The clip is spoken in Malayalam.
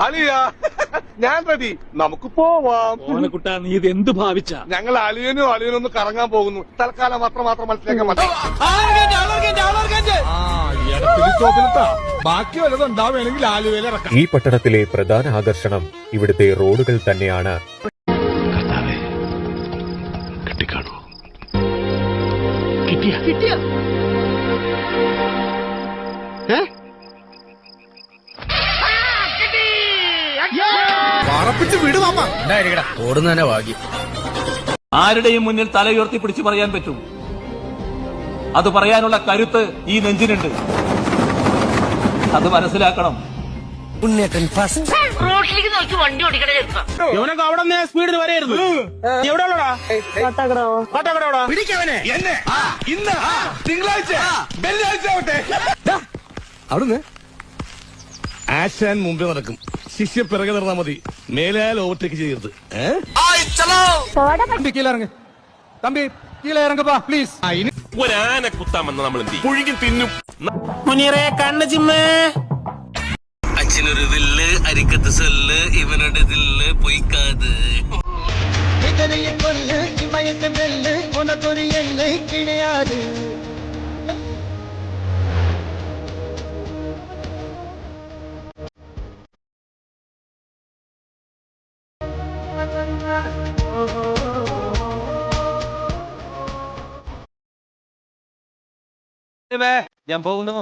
അലിയ ഞാൻ റെഡി, നമുക്ക് പോവാം. ഓനക്കുട്ടാ നീ ഇത് എന്ത് ഭാവിച്ച? ഞങ്ങൾ അലിയനും ഒന്ന് കറങ്ങാൻ പോകുന്നു. തൽക്കാലം മാത്രം മനസ്സിലാക്കാൻ മതി. ബാക്കി വല്ലതും ഉണ്ടാവുകയാണെങ്കിൽ ആലുവയിൽ ഇറക്കാം. ഈ പട്ടണത്തിലെ പ്രധാന ആകർഷണം ഇവിടുത്തെ റോഡുകൾ തന്നെയാണ്. ഓടുന്നതന്നെ ഭാഗ്യം. ആരുടെയും മുന്നിൽ തലയുയർത്തി പിടിച്ചു പറയാൻ പറ്റും. അത് പറയാനുള്ള കരുത്ത് ഈ നെഞ്ചിനുണ്ട്. അത് മനസ്സിലാക്കണം. റോഡിലേക്ക് നോക്കി വണ്ടി ഓടിക്കണ ചെറുപ്പം. ഇവനൊക്കെ അവിടെ സ്പീഡിന് വരെയായിരുന്നു. എവിടെ ഉള്ളടാ? പിടിക്കവനെ എന്നെ ഇന്ന് തിങ്കളാഴ്ച വെള്ളിയാഴ്ച ആവട്ടെ. അവിടുന്ന് ആശാൻ മുമ്പേ നടക്കും, ശിഷ്യ പിറകെ നടന്നാ മതി. മേലായാൽ ഓവർടേക്ക് ചെയ്യരുത്. തമ്പി കീഴേ ഇറങ്ങപ്പാ പ്ലീസ്. ഒരാന കുത്താമെന്ന് നമ്മൾ എന്ത് പുഴുകി തിന്നും. മുനീറെ കണ്ണ് ചിമ്മേ. അച്ഛനൊരു വില്ല്, അരിക്കത്ത് സെല്ല്, ഇവനുടെ ദില്ല് പൊയ്ക്കാത്. உனக்கொரு எல்லை கிடையாது. ഞാൻ പോകുന്നു.